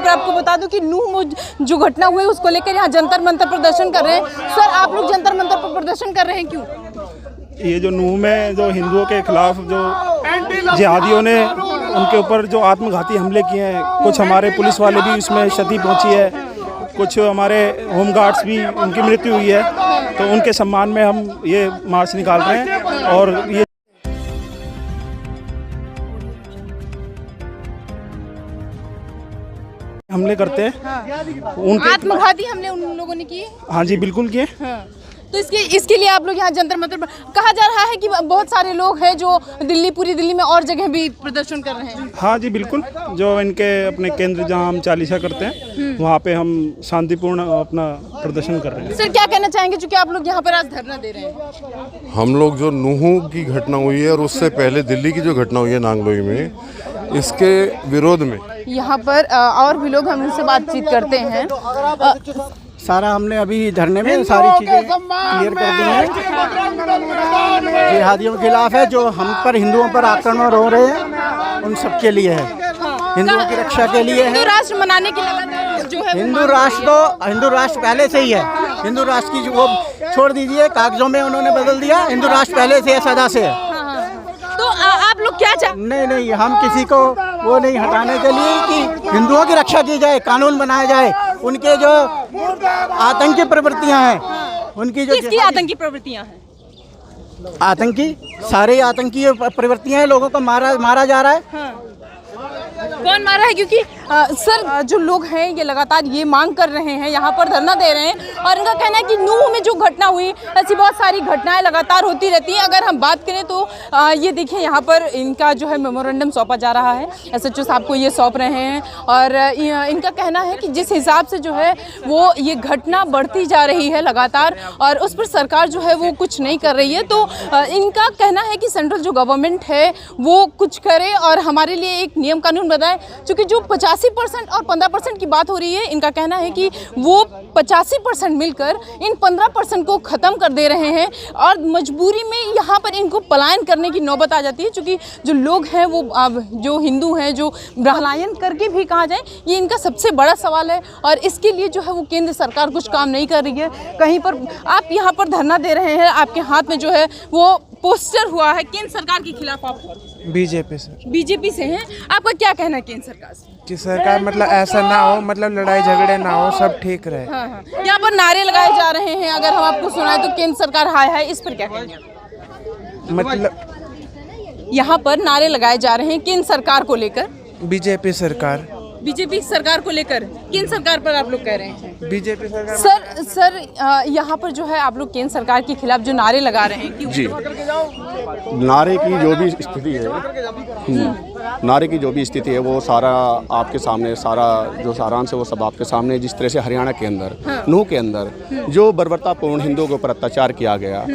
पर आपको बता दूं कि नूह में जो घटना हुई उसको लेकर यहाँ जंतर मंतर प्रदर्शन कर रहे हैं। सर, आप लोग जंतर मंतर पर प्रदर्शन कर रहे हैं, क्यों? ये जो नूह में जो हिंदुओं के खिलाफ जो जिहादियों ने उनके ऊपर जो आत्मघाती हमले किए हैं, कुछ हमारे पुलिस वाले भी इसमें क्षति पहुंची है, कुछ हमारे होमगार्ड्स भी उनकी मृत्यु हुई है, तो उनके सम्मान में हम ये मार्च निकाल रहे हैं। और ये हमले करते हैं उनके आत्मघाती हमले उन लोगों ने किए। हाँ जी, बिल्कुल किए। तो इसके लिए आप लोग यहाँ जंतर मंतर पर, कहा जा रहा है कि बहुत सारे लोग हैं जो पूरी दिल्ली में और जगह भी प्रदर्शन कर रहे हैं। हाँ जी, बिल्कुल। जो इनके अपने केंद्र जहाँ हम चालीसा करते हैं वहाँ पे हम शांतिपूर्ण अपना प्रदर्शन कर रहे हैं। सर, क्या कहना चाहेंगे चूंकि आप लोग यहाँ पर आज धरना दे रहे हैं? हम लोग जो नूह की घटना हुई है और उससे पहले दिल्ली की जो घटना हुई है नांगलोई में, इसके विरोध में यहाँ पर और भी लोग हम उनसे बातचीत करते हैं। सारा हमने अभी धरने में सारी चीज़ें क्लियर कर दी हैं। जिहादियों के खिलाफ है, जो हम पर हिंदुओं पर आक्रमण हो रहे हैं, उन सब के लिए है, हिंदुओं की रक्षा के लिए है। हिंदू राष्ट्र मनाने के लिए जो है हिंदू राष्ट्र पहले से ही है। हिंदू राष्ट्र की जो वो छोड़ दीजिए, कागजों में उन्होंने बदल दिया। हिंदू राष्ट्र पहले से है, सदा से है। तो आप लोग क्या चाहते? नहीं, हम किसी को वो नहीं हटाने के लिए कि हिंदुओं की रक्षा की जाए, कानून बनाया जाए। उनके जो आतंकी प्रवृत्तियां हैं, उनकी जो किसकी आतंकी प्रवृत्तियां हैं? आतंकी सारे आतंकी प्रवृत्तियां हैं, लोगों को मारा जा रहा है। कौन मारा है? क्योंकि सर, जो लोग हैं ये लगातार ये मांग कर रहे हैं, यहाँ पर धरना दे रहे हैं, और इनका कहना है कि नूह में जो घटना हुई, ऐसी बहुत सारी घटनाएं लगातार होती रहती हैं। अगर हम बात करें तो ये देखिए, यहाँ पर इनका जो है मेमोरेंडम सौंपा जा रहा है, SHO साहब को ये सौंप रहे हैं। और इनका कहना है कि जिस हिसाब से जो है वो ये घटना बढ़ती जा रही है लगातार, और उस पर सरकार जो है वो कुछ नहीं कर रही है। तो इनका कहना है कि सेंट्रल जो गवर्नमेंट है वो कुछ करे और हमारे लिए एक नियम कानून बनाए। चूँकि जो 85% और 15% की बात हो रही है, इनका कहना है कि वो 85% मिलकर इन 15% को ख़त्म कर दे रहे हैं, और मजबूरी में यहाँ पर इनको पलायन करने की नौबत आ जाती है। चूँकि जो लोग हैं वो जो हिंदू हैं, जो पलायन करके भी कहा जाए, ये इनका सबसे बड़ा सवाल है। और इसके लिए जो है वो केंद्र सरकार कुछ काम नहीं कर रही है। कहीं पर आप यहाँ पर धरना दे रहे हैं, आपके हाथ में जो है वो पोस्टर हुआ है केंद्र सरकार के खिलाफ। आप बीजेपी से बीजेपी से हैं, आपका क्या कहना है केंद्र सरकार से? कि सरकार मतलब ऐसा ना हो, मतलब लड़ाई झगड़े ना हो, सब ठीक रहे। हाँ। यहाँ पर नारे लगाए जा रहे हैं, अगर हम आपको सुनाए तो केंद्र सरकार हाय हाय, इस पर क्या कहेंगे? मतलब यहाँ पर नारे लगाए जा रहे हैं केंद्र सरकार को लेकर। बीजेपी सरकार को लेकर केंद्र सरकार पर आप लोग कह रहे हैं बीजेपी सरकार। सर, यहाँ पर जो है आप लोग केंद्र सरकार के खिलाफ जो नारे लगा रहे हैं, क्यों? जी, नारे की जो भी स्थिति है, नारे की जो भी स्थिति है वो सारा आपके सामने, सारा जो सारांश है वो सब आपके सामने। जिस तरह से हरियाणा के अंदर नूह के अंदर जो बर्बरतापूर्ण हिंदुओं के ऊपर अत्याचार किया गया,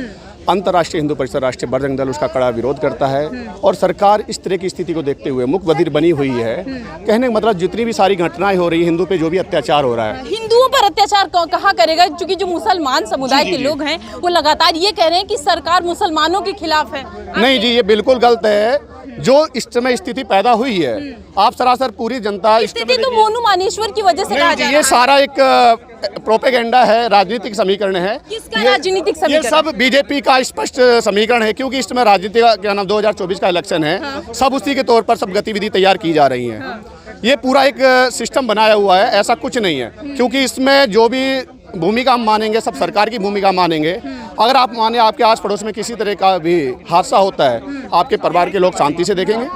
अंतर्राष्ट्रीय हिंदू परिषद, राष्ट्रीय बजरंग दल उसका कड़ा विरोध करता है। और सरकार इस तरह की स्थिति को देखते हुए मुख बधिर बनी हुई है। कहने का मतलब जितनी भी सारी घटनाएं हो रही है, हिंदू पे जो भी अत्याचार हो रहा है, हिंदुओं पर अत्याचार कहाँ करेगा? क्योंकि जो मुसलमान समुदाय के लोग हैं वो लगातार ये कह रहे हैं कि सरकार मुसलमानों के खिलाफ है। नहीं जी, ये बिल्कुल गलत है। जो इस समय स्थिति पैदा हुई है, आप सरासर पूरी जनता स्थिति तो मोनू मानेश्वर की वजह से कहा जा रहा है। ये सारा एक प्रोपेगेंडा है, राजनीतिक समीकरण है। किसका राजनीतिक समीकरण? ये सब बीजेपी का स्पष्ट समीकरण है, क्योंकि इस समय राजनीति का क्या नाम 2024 का इलेक्शन है। सब उसी के तौर पर सब गतिविधि तैयार की जा रही हैं। ये पूरा एक सिस्टम बनाया हुआ है, ऐसा कुछ नहीं है। क्योंकि इसमें जो भी भूमिका हम मानेंगे, सब सरकार की भूमिका मानेंगे। अगर आप माने आपके आस पड़ोस में किसी तरह का भी हादसा होता है, आपके परिवार के लोग शांति से देखेंगे,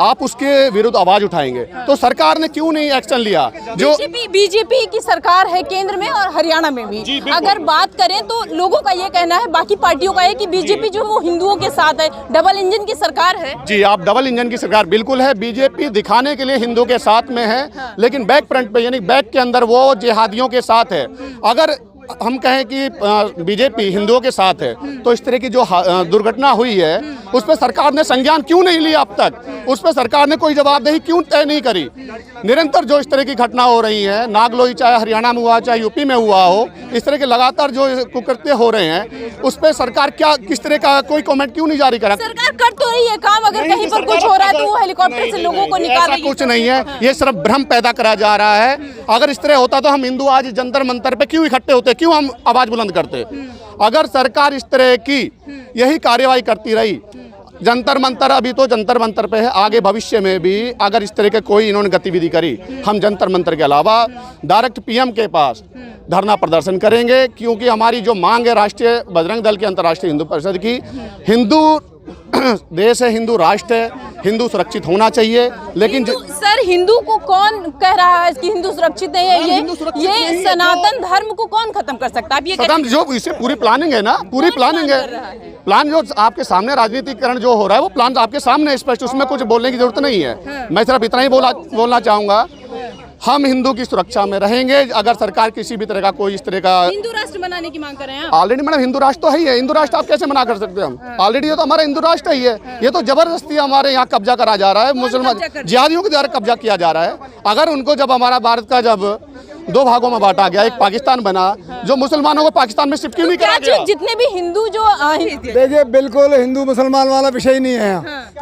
आप उसके विरुद्ध आवाज उठाएंगे। तो सरकार ने क्यों नहीं एक्शन लिया? जो बीजेपी की सरकार है केंद्र में और हरियाणा में भी। अगर बात करें तो लोगों का ये कहना है, बाकी पार्टियों का है कि बीजेपी जो वो हिंदुओं के साथ है, डबल इंजन की सरकार है। जी, आप डबल इंजन की सरकार बिल्कुल है। बीजेपी दिखाने के लिए हिंदू के साथ में है, लेकिन बैक फ्रंट पे यानी बैक के अंदर वो जिहादियों के साथ है। अगर हम कहें कि बीजेपी हिंदुओं के साथ है, तो इस तरह की जो दुर्घटना हुई है उस पर सरकार ने संज्ञान क्यों नहीं लिया अब तक? उस पर सरकार ने कोई जवाबदेही क्यों तय नहीं करी? निरंतर जो इस तरह की घटना हो रही है, नागलोई चाहे हरियाणा में हुआ चाहे यूपी में हुआ हो, इस तरह के लगातार जो कुकृत्य हो रहे हैं, उस पर सरकार क्या किस तरह का कोई कमेंट क्यों नहीं जारी करा? सरकार कर तो रही है काम, अगर कहीं पर कुछ हो रहा है तो वो हेलीकॉप्टर से लोगों को निकाल रही है। कुछ नहीं है, ये सिर्फ भ्रम पैदा करा जा रहा है। अगर इस तरह होता तो हम हिंदू आज जंतर मंतर पे क्यों इकट्ठे होते, क्यों हम आवाज बुलंद करते? अगर सरकार इस तरह की यही कार्यवाही करती रही, जंतर मंतर अभी तो जंतर मंतर पे है, आगे भविष्य में भी अगर इस तरह के कोई इन्होंने गतिविधि करी, हम जंतर मंतर के अलावा डायरेक्ट पीएम के पास धरना प्रदर्शन करेंगे, क्योंकि हमारी जो मांग है राष्ट्रीय बजरंग दल की, अंतर्राष्ट्रीय हिंदू परिषद की, हिंदू देश है, हिंदू राष्ट्र है, हिंदू सुरक्षित होना चाहिए। लेकिन सर हिंदू को कौन कह रहा है कि हिंदू सुरक्षित नहीं है? ये सनातन धर्म को कौन खत्म कर सकता है? आप ये जो इसे पूरी प्लानिंग है ना, पूरी प्लानिंग है, प्लान जो आपके सामने राजनीतिकरण जो हो रहा है वो प्लान आपके सामने स्पष्ट, उसमें कुछ बोलने की जरूरत नहीं है। मैं सिर्फ इतना ही बोलना चाहूंगा, हम हिंदू की सुरक्षा में रहेंगे। अगर सरकार किसी भी तरह का कोई इस तरह का हिंदू राष्ट्र बनाने की मांग कर रहे हैं, ऑलरेडी मैडम हिंदू राष्ट्र तो है ही है, हिंदू राष्ट्र आप कैसे मना कर सकते हैं? हम ऑलरेडी ये तो हमारा हिंदू राष्ट्र ही है। ये तो जबरदस्ती हमारे यहाँ कब्जा करा जा रहा है, मुसलमान जिहादियों के द्वारा कब्जा किया जा रहा है। अगर उनको जब हमारा भारत का जब दो भागों में बांटा गया, एक पाकिस्तान बना, जो मुसलमानों को पाकिस्तान में शिफ्ट क्यों नहीं करा गया? जितने भी हिंदू जो देखिए, बिल्कुल हिंदू मुसलमान वाला विषय नहीं है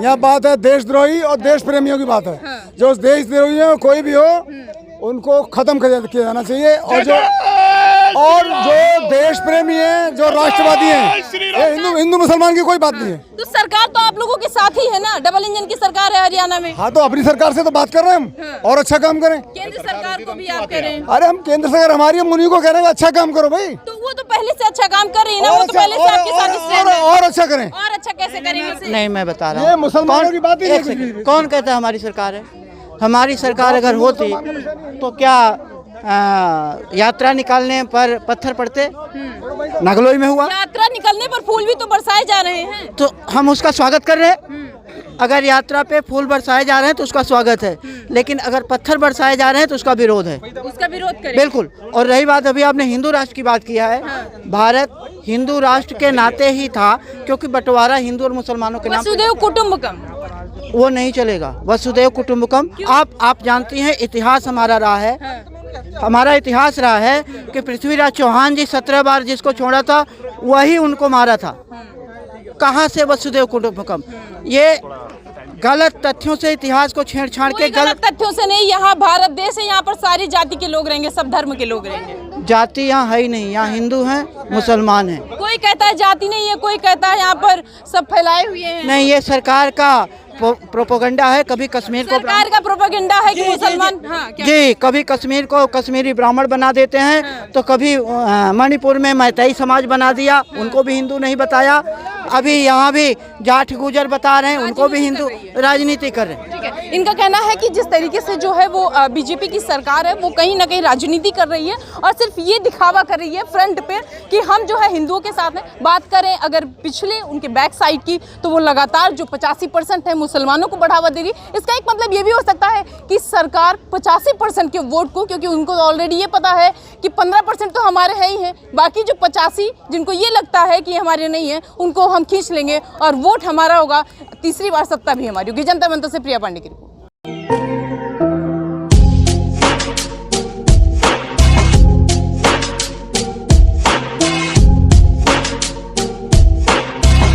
यहाँ बात है देशद्रोही और देश प्रेमियों की बात है। जो देशद्रोही है कोई भी हो, उनको खत्म किया जाना चाहिए। और जो देश प्रेमी है, जो राष्ट्रवादी है, हिंदू मुसलमान की कोई बात नहीं है। तो सरकार तो आप लोगों के साथ ही है ना, डबल इंजन की सरकार है हरियाणा में। हाँ, तो अपनी सरकार से तो बात कर रहे हैं हम, और अच्छा काम करें। केंद्र सरकार को भी आप करें। अरे हम केंद्र सरकार हमारी, हम उन्हीं को कह रहे हैं अच्छा काम करो भाई। तो वो तो पहले से अच्छा काम कर रही है ना, वो तो पहले से आपके साथ और अच्छा करें। और अच्छा कैसे करेंगे? नहीं, मैं बता रहा हूँ, ये मुसलमानों की बात ही नहीं। कौन कहता है हमारी सरकार है? हमारी सरकार अगर होती तो क्या यात्रा निकालने पर पत्थर पड़ते? नागलोई में हुआ, यात्रा निकलने पर फूल भी तो बरसाए जा रहे हैं, तो हम उसका स्वागत कर रहे हैं। अगर यात्रा पे फूल बरसाए जा रहे हैं तो उसका स्वागत है, लेकिन अगर पत्थर बरसाए जा रहे हैं तो उसका विरोध है। उसका विरोध करें बिल्कुल। और रही बात, अभी आपने हिंदू राष्ट्र की बात किया है, भारत हिंदू राष्ट्र के नाते ही था, क्योंकि बंटवारा हिंदू और मुसलमानों के नाम, वसुदेव कुटुंबकम, वो नहीं चलेगा। वसुदेव कुटुंबकम आप जानती हैं, इतिहास हमारा रहा है, हमारा इतिहास रहा है कि पृथ्वीराज चौहान जी 17 बार जिसको छोड़ा था वही उनको मारा था। कहाँ से वसुदेव कुटुंबकम? ये गलत तथ्यों से इतिहास को छेड़छाड़ के, गलत तथ्यों से नहीं। यहाँ भारत देश है, यहाँ पर सारी जाति के लोग रहेंगे, सब धर्म के लोग रहेंगे। जाति यहाँ है ही नहीं, यहाँ हिंदू हैं, मुसलमान हैं। कोई कहता है जाति नहीं है, कोई कहता है यहाँ पर सब फैलाए हुए हैं। नहीं, ये सरकार का प्रोपोगंडा है। कभी कश्मीर को सरकार का प्रोपेगेंडा है कि मुसलमान, हाँ, जी, कभी कश्मीर को कश्मीरी ब्राह्मण बना देते हैं, तो कभी मणिपुर में मैतेई समाज बना दिया, उनको भी हिंदू नहीं बताया। अभी यहाँ भी जाट गुजर बता रहे हैं, उनको भी हिंदू राजनीति कर रहे हैं। ठीक है, इनका कहना है कि जिस तरीके से जो है वो बीजेपी की सरकार है, वो कहीं ना कहीं राजनीति कर रही है और सिर्फ ये दिखावा कर रही है फ्रंट पे कि हम जो है हिंदुओं के साथ हैं। बात करें अगर पिछले उनके बैक साइड की, तो वो लगातार जो 85% है मुसलमानों को बढ़ावा दे रही है। इसका एक मतलब ये भी हो सकता है कि सरकार 85% के वोट को, क्योंकि उनको ऑलरेडी ये पता है कि 15% तो हमारे है ही हैं, बाकी जो 85 जिनको ये लगता है कि हमारे नहीं है, उनको हम खींच लेंगे और वोट हमारा होगा, तीसरी बार सत्ता भी हमारी होगी। जनता मंच से प्रिया पांडे की रिपोर्ट।